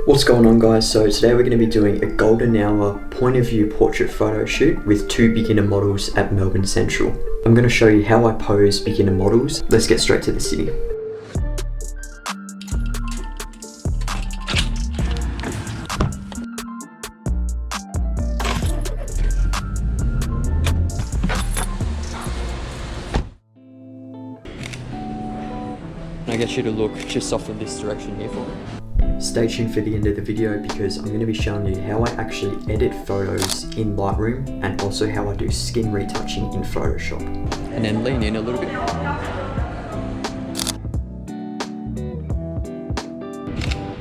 What's going on, guys? So today we're going to be doing a golden hour point of view portrait photo shoot with two beginner models at Melbourne Central. I'm going to show you how I pose beginner models. Let's get straight to the city. Can I get you to look just off in this direction here for me? Stay tuned for the end of the video because I'm going to be showing you how I actually edit photos in Lightroom and also how I do skin retouching in Photoshop. And then lean in a little bit.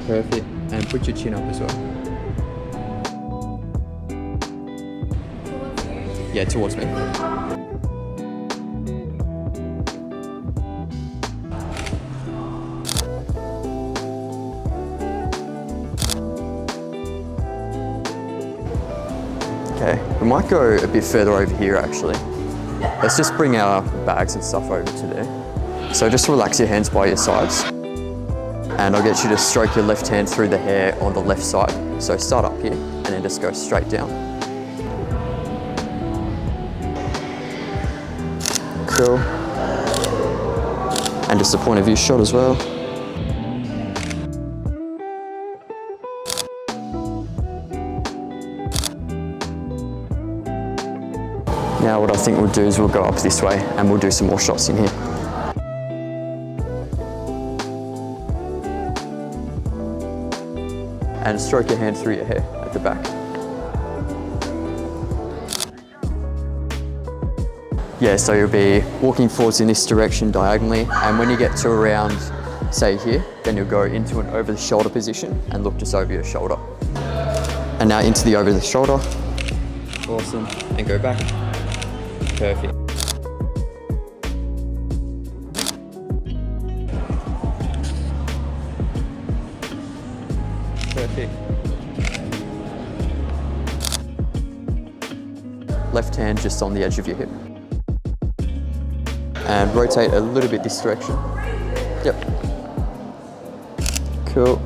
Perfect. And put your chin up as well. Yeah, towards me. Okay, we might go a bit further over here actually. Let's just bring our bags and stuff over to there. So just relax your hands by your sides. And I'll get you to stroke your left hand through the hair on the left side. So start up here and then just go straight down. Cool. And just a point of view shot as well. Now what I think we'll do is we'll go up this way and we'll do some more shots in here. And stroke your hand through your hair at the back. Yeah, so you'll be walking forwards in this direction diagonally, and when you get to around, say here, then you'll go into an over the shoulder position and look just over your shoulder. And now into the over the shoulder. Awesome, and go back. Perfect. Perfect. Left hand just on the edge of your hip. And rotate a little bit this direction. Yep. Cool.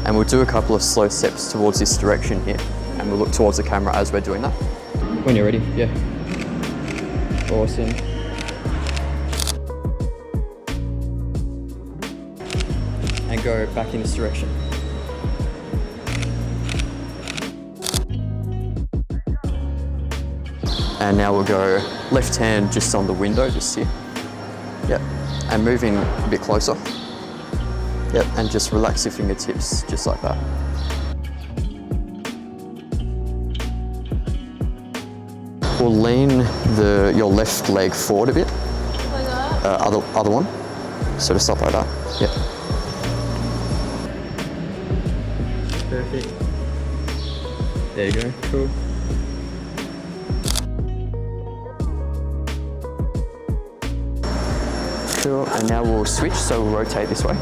And we'll do a couple of slow steps towards this direction here. And we'll look towards the camera as we're doing that. When you're ready, yeah. Awesome. And go back in this direction. And now we'll go left hand just on the window, just here. Yep. And move in a bit closer. Yep, and just relax your fingertips, just like that. We'll lean your left leg forward a bit. Like that? Other one. So just up like that. Yep. Perfect. There you go, cool. Cool, and now we'll switch, so we'll rotate this way.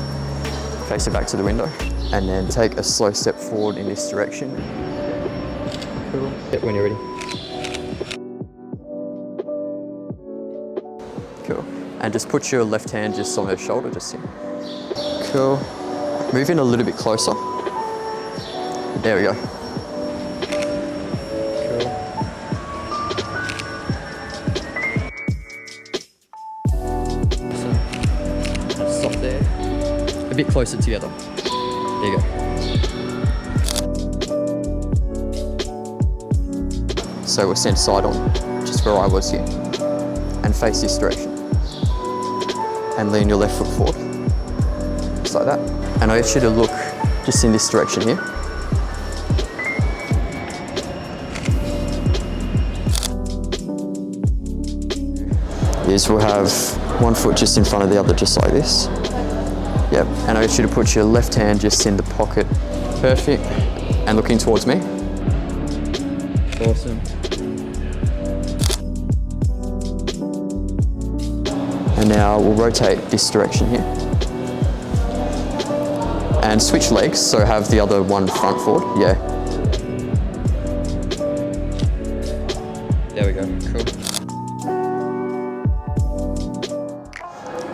Face it back to the window, and then take a slow step forward in this direction. Cool. Yep, when you're ready. Cool. And just put your left hand just on her shoulder, just here. Cool. Move in a little bit closer. There we go. Cool. Stop there. A bit closer together. There you go. So we'll stand side on, just where I was here. And face this direction. And lean your left foot forward. Just like that. And I get you to look just in this direction here. Is we'll have one foot just in front of the other, just like this. Yep, and I get you to put your left hand just in the pocket. Perfect. And looking towards me. Awesome. And now we'll rotate this direction here. And switch legs, so have the other one front forward. Yeah. There we go, cool.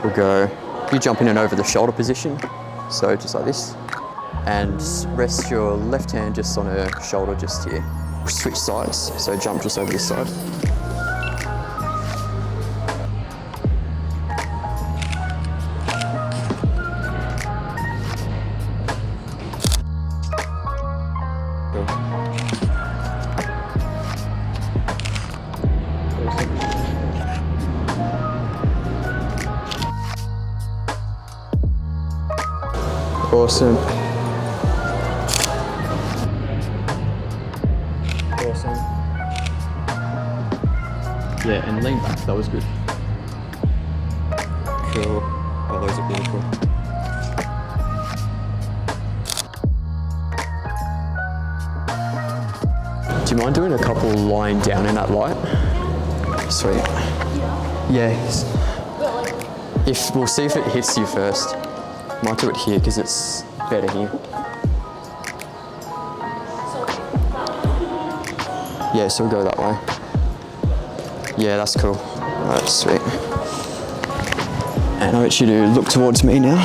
we'll go, you jump in and over the shoulder position. So just like this. And rest your left hand just on her shoulder just here. Switch sides, so jump just over this side. Awesome. Awesome. Yeah, and lean back, that was good. Cool. Oh, those are beautiful. Do you mind doing a couple lying down in that light? Sweet. Yeah. If we'll see if it hits you first. Might do it here because it's better here. Yeah, so we'll go that way. Yeah, that's cool. Alright, sweet. And I want you to look towards me now.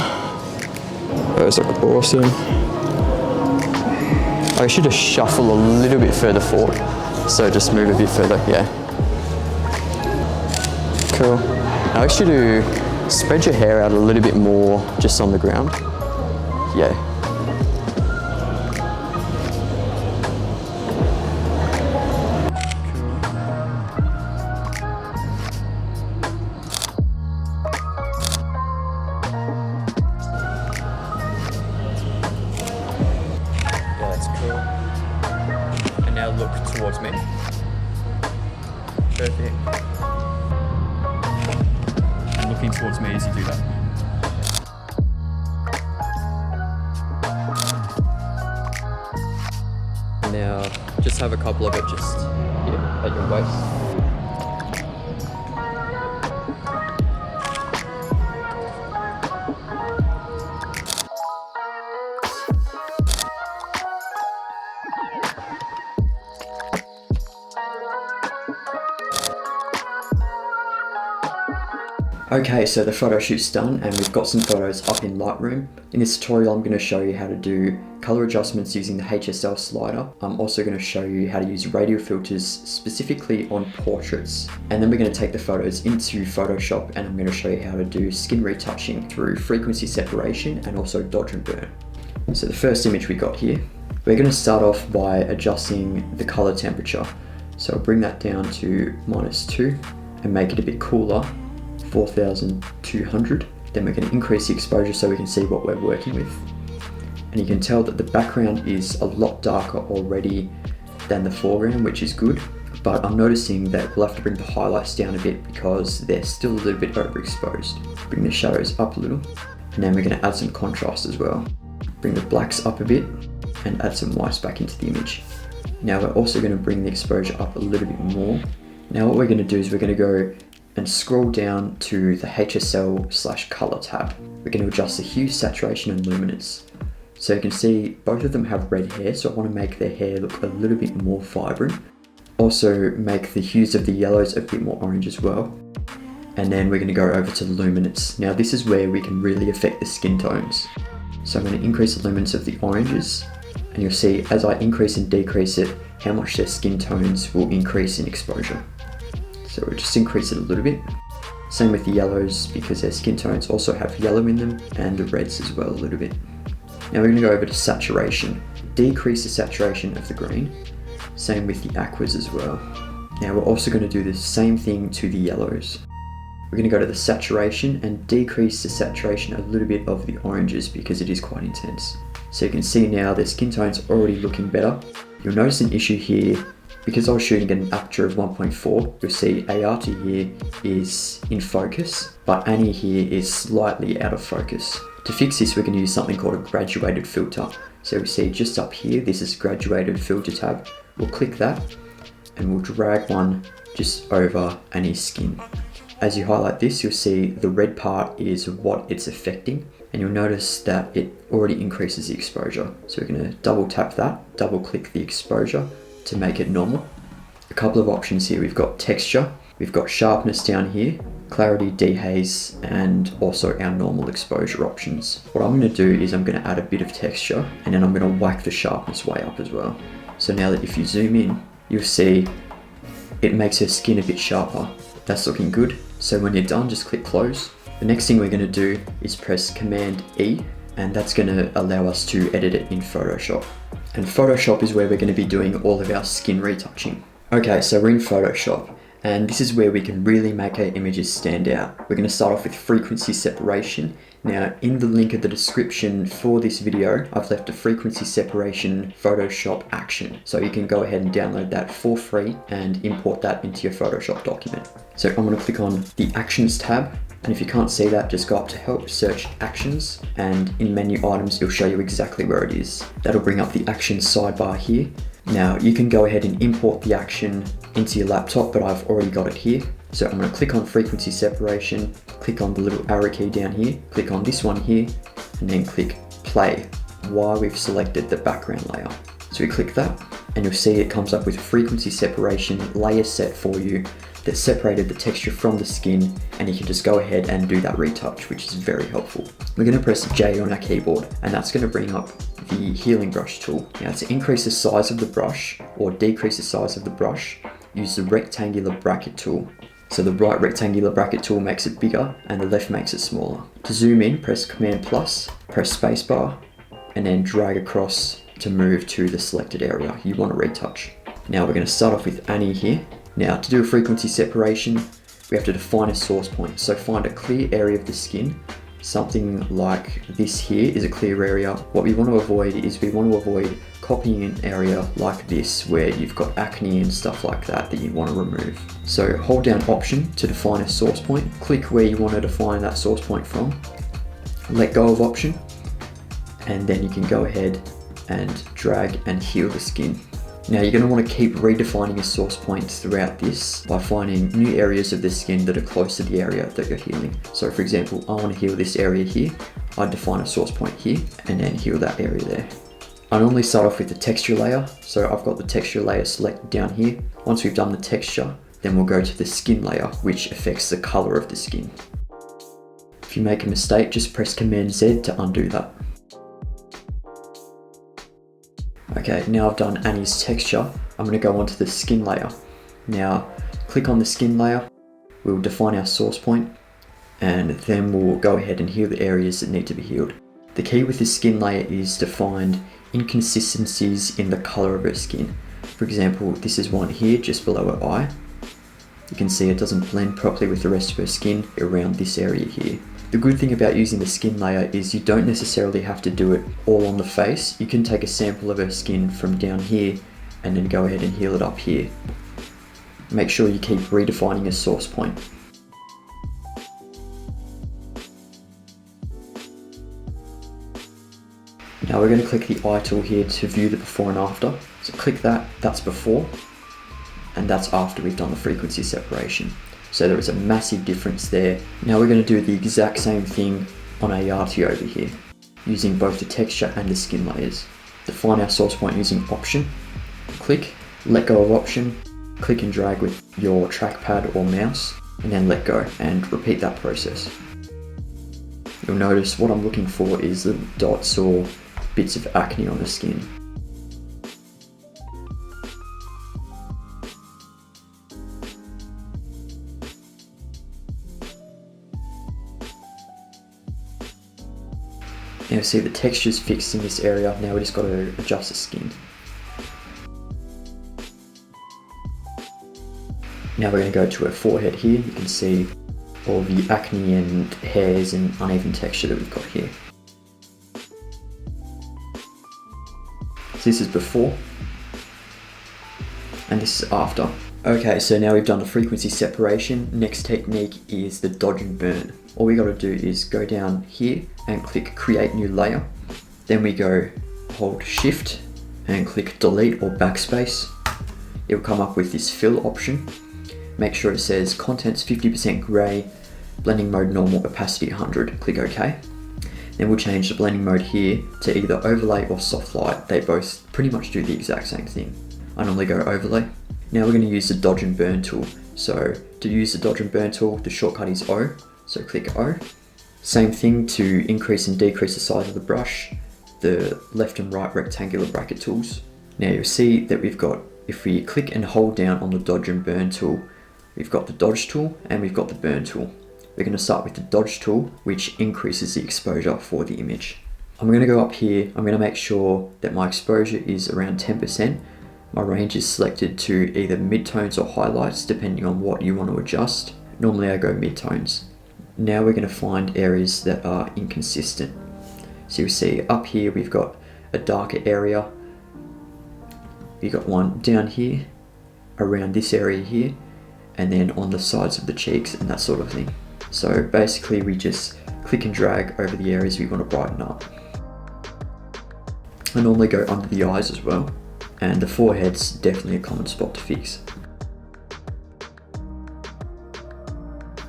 Those look awesome. I should just shuffle a little bit further forward. So just move a bit further, yeah. Cool. I want you to spread your hair out a little bit more just on the ground. Yeah. Yeah, that's cool. And now look towards me. Perfect. Looking towards me as you do that. Now, just have a couple of it just here at your waist. Okay, so the photo shoot's done and we've got some photos up in Lightroom. In this tutorial, I'm going to show you how to do color adjustments using the HSL slider. I'm also going to show you how to use radial filters specifically on portraits. And then we're going to take the photos into Photoshop and I'm going to show you how to do skin retouching through frequency separation and also dodge and burn. So the first image we got here, we're going to start off by adjusting the color temperature. So I'll bring that down to -2 and make it a bit cooler. 4200. Then we're going to increase the exposure so we can see what we're working with. And you can tell that the background is a lot darker already than the foreground, which is good. But I'm noticing that we'll have to bring the highlights down a bit because they're still a little bit overexposed. Bring the shadows up a little. And then we're going to add some contrast as well. Bring the blacks up a bit and add some whites back into the image. Now we're also going to bring the exposure up a little bit more. Now what we're going to do is we're going to go and scroll down to the HSL/color tab. We're going to adjust the hue, saturation and luminance. So you can see both of them have red hair, so I want to make their hair look a little bit more vibrant. Also make the hues of the yellows a bit more orange as well. And then we're going to go over to luminance. Now this is where we can really affect the skin tones. So I'm going to increase the luminance of the oranges and you'll see as I increase and decrease it, how much their skin tones will increase in exposure. So we'll just increase it a little bit. Same with the yellows because their skin tones also have yellow in them and the reds as well a little bit. Now we're going to go over to saturation. Decrease the saturation of the green. Same with the aquas as well. Now we're also going to do the same thing to the yellows. We're going to go to the saturation and decrease the saturation a little bit of the oranges because it is quite intense. So you can see now their skin tone's already looking better. You'll notice an issue here. Because I was shooting at an aperture of 1.4, you'll see ART here is in focus, but Annie here is slightly out of focus. To fix this, we're going to use something called a graduated filter. So we see just up here, this is graduated filter tab. We'll click that and we'll drag one just over Annie's skin. As you highlight this, you'll see the red part is what it's affecting. And you'll notice that it already increases the exposure. So we're going to double tap that, double click the exposure to make it normal. A couple of options here. We've got texture, we've got sharpness down here, clarity, dehaze, and also our normal exposure options. What I'm going to do is I'm going to add a bit of texture, and then I'm going to whack the sharpness way up as well. So now that if you zoom in, you'll see it makes her skin a bit sharper. That's looking good. So when you're done, just click close. The next thing we're going to do is press Command E, and that's going to allow us to edit it in Photoshop. And Photoshop is where we're going to be doing all of our skin retouching. Okay, so we're in Photoshop, and this is where we can really make our images stand out. We're going to start off with frequency separation. Now, in the link of the description for this video, I've left a frequency separation Photoshop action. So you can go ahead and download that for free and import that into your Photoshop document. So I'm going to click on the Actions tab. And if you can't see that, just go up to Help, search Actions, and in Menu Items, it'll show you exactly where it is. That'll bring up the Actions sidebar here. Now, you can go ahead and import the action into your laptop, but I've already got it here. So I'm going to click on Frequency Separation, click on the little arrow key down here, click on this one here, and then click Play while we've selected the background layer. So we click that, and you'll see it comes up with Frequency Separation layer set for you that separated the texture from the skin, and you can just go ahead and do that retouch, which is very helpful. We're going to press J on our keyboard, and that's going to bring up the healing brush tool. Now, to increase the size of the brush or decrease the size of the brush, use the rectangular bracket tool. So the right rectangular bracket tool makes it bigger and the left makes it smaller. To zoom in, press Command plus, press spacebar, and then drag across to move to the selected area you want to retouch. Now we're going to start off with Annie here. Now, to do a frequency separation, we have to define a source point. So find a clear area of the skin. Something like this here is a clear area. What we want to avoid is we want to avoid copying an area like this where you've got acne and stuff like that you want to remove. So hold down Option to define a source point. Click where you want to define that source point from. Let go of Option, and then you can go ahead and drag and heal the skin. Now you're going to want to keep redefining your source points throughout this by finding new areas of the skin that are close to the area that you're healing. So for example, I want to heal this area here. I'd define a source point here and then heal that area there. I normally start off with the texture layer. So I've got the texture layer selected down here. Once we've done the texture, then we'll go to the skin layer, which affects the color of the skin. If you make a mistake, just press Command Z to undo that. Okay, now I've done Annie's texture, I'm going to go onto the skin layer. Now, click on the skin layer, we'll define our source point, and then we'll go ahead and heal the areas that need to be healed. The key with the skin layer is to find inconsistencies in the color of her skin. For example, this is one here just below her eye. You can see it doesn't blend properly with the rest of her skin around this area here. The good thing about using the skin layer is you don't necessarily have to do it all on the face. You can take a sample of her skin from down here and then go ahead and heal it up here. Make sure you keep redefining a source point. Now we're going to click the eye tool here to view the before and after. So click that, that's before, and that's after we've done the frequency separation. So there is a massive difference there. Now we're going to do the exact same thing on our Yati over here, using both the texture and the skin layers. Define our source point using Option, click, let go of Option, click and drag with your trackpad or mouse, and then let go, and repeat that process. You'll notice what I'm looking for is little dots or bits of acne on the skin. Now see the texture's fixed in this area, now we just got to adjust the skin. Now we're going to go to her forehead here. You can see all the acne and hairs and uneven texture that we've got here. So this is before, and this is after. Okay, so now we've done the frequency separation. Next technique is the dodge and burn. All we got to do is go down here and click create new layer. Then we go hold shift and click delete or backspace. It will come up with this fill option. Make sure it says contents 50% gray, blending mode normal, opacity 100. Click OK. Then we'll change the blending mode here to either overlay or soft light. They both pretty much do the exact same thing. I normally go overlay. Now we're going to use the dodge and burn tool. So to use the dodge and burn tool, the shortcut is O, so click O. Same thing to increase and decrease the size of the brush, the left and right rectangular bracket tools. Now you'll see that we've got, if we click and hold down on the dodge and burn tool, we've got the dodge tool and we've got the burn tool. We're going to start with the dodge tool, which increases the exposure for the image. I'm going to go up here, I'm going to make sure that my exposure is around 10%. My range is selected to either midtones or highlights, depending on what you want to adjust. Normally I go midtones. Now we're going to find areas that are inconsistent. So you'll see up here we've got a darker area. We've got one down here, around this area here, and then on the sides of the cheeks and that sort of thing. So basically we just click and drag over the areas we want to brighten up. I normally go under the eyes as well, and the forehead's definitely a common spot to fix.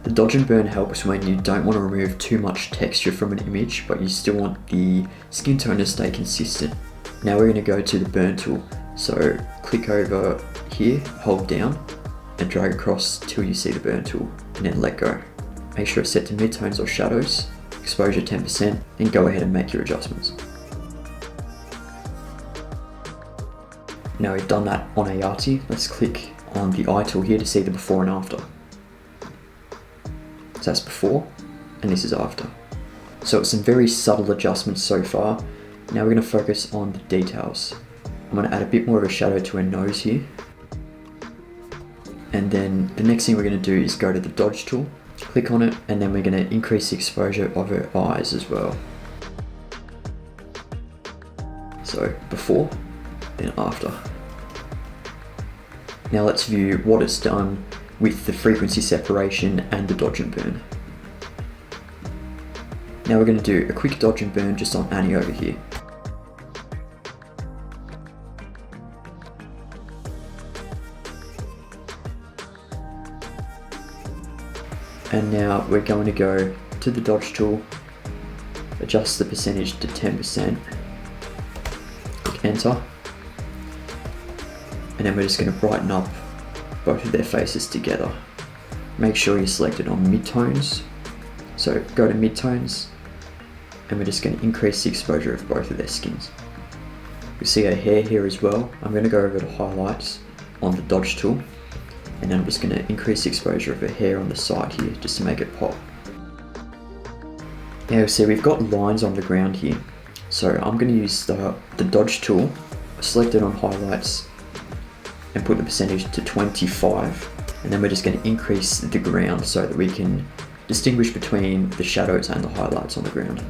The dodge and burn helps when you don't want to remove too much texture from an image, but you still want the skin tone to stay consistent. Now we're going to go to the burn tool. So click over here, hold down, and drag across till you see the burn tool, and then let go. Make sure it's set to midtones or shadows, exposure 10%, then go ahead and make your adjustments. Now we've done that on a arty, let's click on the eye tool here to see the before and after. So that's before, and this is after. So it's some very subtle adjustments so far. Now we're going to focus on the details. I'm going to add a bit more of a shadow to her nose here. And then the next thing we're going to do is go to the dodge tool, click on it, and then we're going to increase the exposure of her eyes as well. So before, then after. Now let's view what it's done with the frequency separation and the dodge and burn. Now we're going to do a quick dodge and burn just on Annie over here. And now we're going to go to the dodge tool, adjust the percentage to 10%, click enter, and then we're just going to brighten up both of their faces together. Make sure you're selected on midtones, so go to midtones, and we're just going to increase the exposure of both of their skins. You see her hair here as well. I'm going to go over to highlights on the dodge tool, and then I'm just going to increase the exposure of her hair on the side here just to make it pop. Now you'll see we've got lines on the ground here, so I'm going to use the dodge tool, select it on highlights, and put the percentage to 25, and then we're just going to increase the ground so that we can distinguish between the shadows and the highlights on the ground.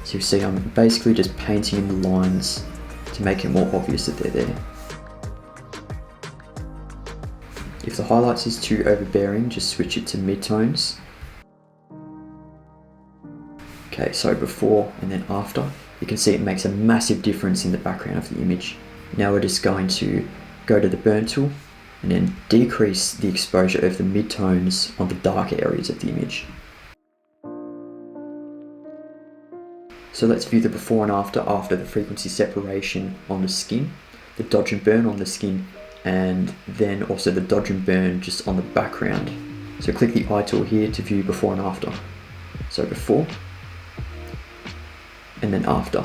So you see I'm basically just painting in the lines to make it more obvious that they're there. If the highlights is too overbearing, just switch it to midtones. Okay, so before and then after, you can see it makes a massive difference in the background of the image. Now we're just going to go to the burn tool and then decrease the exposure of the midtones on the darker areas of the image. So let's view the before and after the frequency separation on the skin, the dodge and burn on the skin, and then also the dodge and burn just on the background. So click the eye tool here to view before and after. So before, and then after.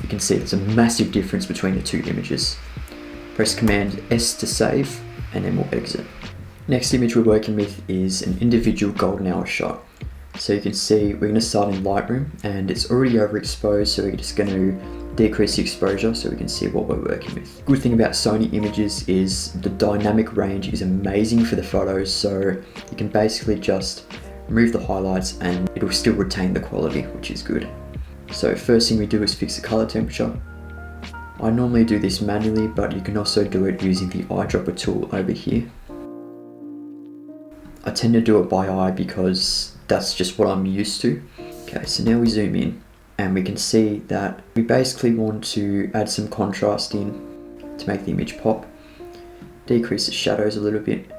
You can see there's a massive difference between the two images. Press Command S to save, and then we'll exit. Next image we're working with is an individual golden hour shot. So you can see we're going to start in Lightroom, and it's already overexposed, so we're just going to decrease the exposure so we can see what we're working with. Good thing about Sony images is the dynamic range is amazing for the photos, so you can basically just remove the highlights and it'll still retain the quality, which is good. So first thing we do is fix the color temperature. I normally do this manually, but you can also do it using the eyedropper tool over here. I tend to do it by eye because that's just what I'm used to. Okay, so now we zoom in and we can see that we basically want to add some contrast in to make the image pop. Decrease the shadows a little bit,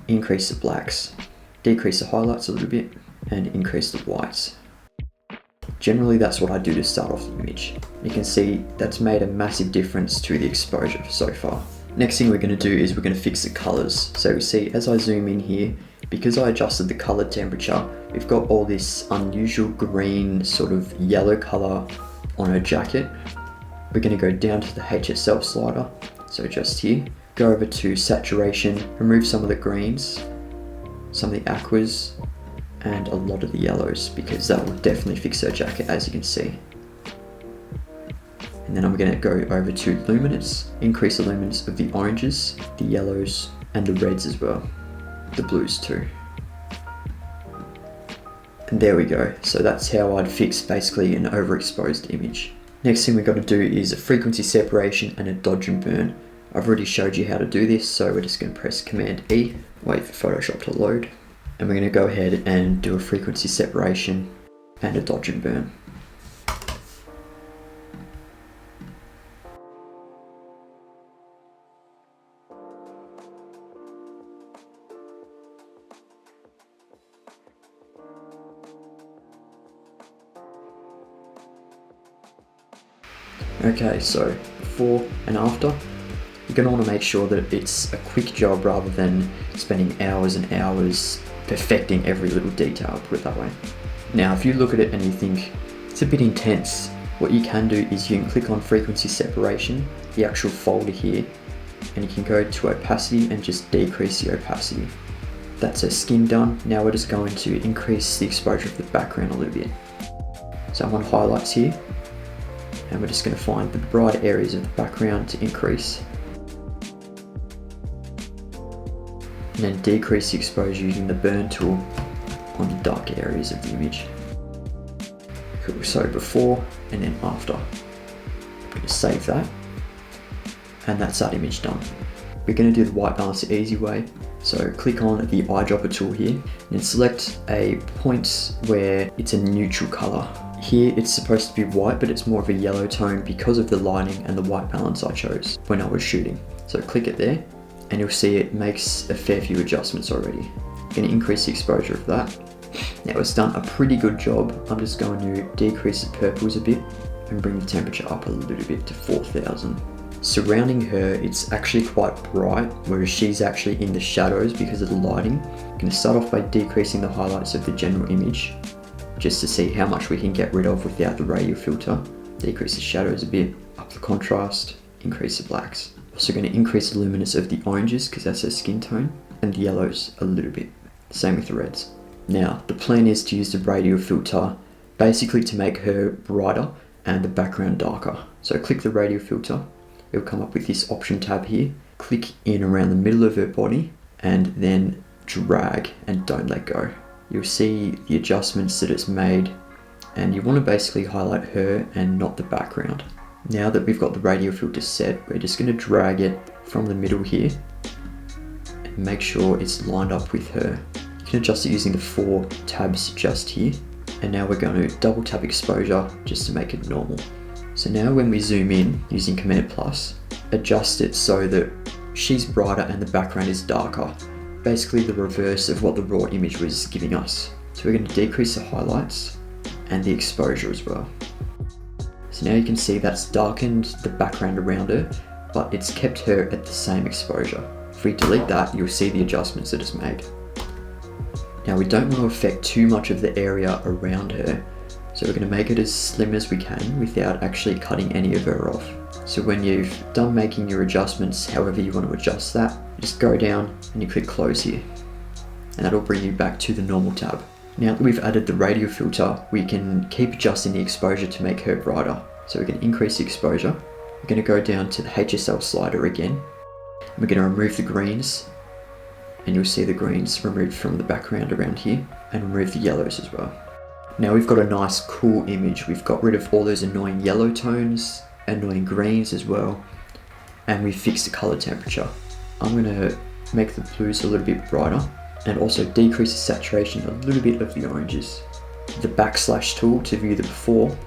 increase the blacks, decrease the highlights a little bit, and increase the whites. Generally that's what I do to start off the image. You can see that's made a massive difference to the exposure so far. Next thing we're going to do is we're going to fix the colors. So we see as I zoom in here, because I adjusted the color temperature, we've got all this unusual green sort of yellow color on her jacket. We're going to go down to the HSL slider, so just here, go over to saturation, remove some of the greens, some of the aquas, and a lot of the yellows, because that will definitely fix her jacket, as you can see. And then I'm going to go over to luminance, increase the luminance of the oranges, the yellows, and the reds as well, the blues too. And there we go. So that's how I'd fix basically an overexposed image. Next thing we've got to do is a frequency separation and a dodge and burn. I've already showed you how to do this, so we're just going to press Command E, wait for Photoshop to load, and we're going to go ahead and do a frequency separation and a dodge and burn. Okay, so before and after, you're going to want to make sure that it's a quick job rather than spending hours and hours perfecting every little detail, put it that way. Now, if you look at it and you think it's a bit intense, what you can do is you can click on frequency separation, the actual folder here, and you can go to opacity and just decrease the opacity. That's her skin done. Now we're just going to increase the exposure of the background a little bit. So I'm on highlights here, and we're just going to find the bright areas of the background to increase. And then decrease the exposure using the burn tool on the dark areas of the image. Cool, so before and then after. I'm going to save that. And that's that image done. We're going to do the white balance the easy way. So click on the eyedropper tool here and then select a point where it's a neutral color. Here it's supposed to be white, but it's more of a yellow tone because of the lighting and the white balance I chose when I was shooting. So click it there and you'll see it makes a fair few adjustments already. I'm going to increase the exposure of that. Now it's done a pretty good job. I'm just going to decrease the purples a bit and bring the temperature up a little bit to 4000. Surrounding her, it's actually quite bright, whereas she's actually in the shadows because of the lighting. I'm going to start off by decreasing the highlights of the general image, just to see how much we can get rid of without the radial filter. Decrease the shadows a bit, up the contrast, increase the blacks. Also going to increase the luminance of the oranges because that's her skin tone, and the yellows a little bit. Same with the reds. Now, the plan is to use the radial filter basically to make her brighter and the background darker. So click the radial filter, it'll come up with this option tab here. Click in around the middle of her body and then drag and don't let go. You'll see the adjustments that it's made, and you want to basically highlight her and not the background. Now that we've got the radial filter set, we're just going to drag it from the middle here and make sure it's lined up with her. You can adjust it using the 4 tabs just here. And now we're going to double tap exposure just to make it normal. So now when we zoom in using Command plus, adjust it so that she's brighter and the background is darker. Basically the reverse of what the raw image was giving us. So we're going to decrease the highlights and the exposure as well. So now you can see that's darkened the background around her, but it's kept her at the same exposure. If we delete that, you'll see the adjustments that it's made. Now we don't want to affect too much of the area around her, so we're going to make it as slim as we can without actually cutting any of her off. So when you've done making your adjustments, however you want to adjust that, you just go down and you click close here. And that'll bring you back to the normal tab. Now that we've added the radial filter, we can keep adjusting the exposure to make her brighter. So we can increase the exposure. We're going to go down to the HSL slider again. And we're going to remove the greens. And you'll see the greens removed from the background around here. And remove the yellows as well. Now we've got a nice cool image. We've got rid of all those annoying yellow tones, annoying greens as well, and we fixed the color temperature. I'm going to make the blues a little bit brighter and also decrease the saturation a little bit of the oranges. The backslash tool to view the before,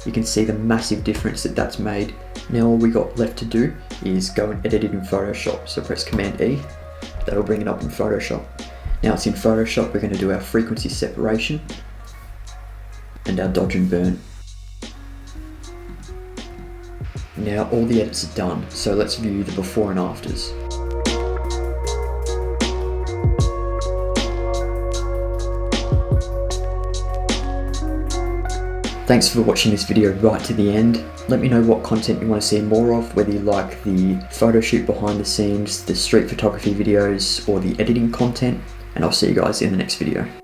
you can see the massive difference that that's made. Now all we got left to do is go and edit it in Photoshop. So press Command E, that'll bring it up in Photoshop. Now it's in Photoshop, we're going to do our frequency separation and our dodge and burn. Now all the edits are done, so let's view the before and afters. Thanks for watching this video right to the end. Let me know what content you want to see more of, whether you like the photo shoot behind the scenes, the street photography videos, or the editing content, and I'll see you guys in the next video.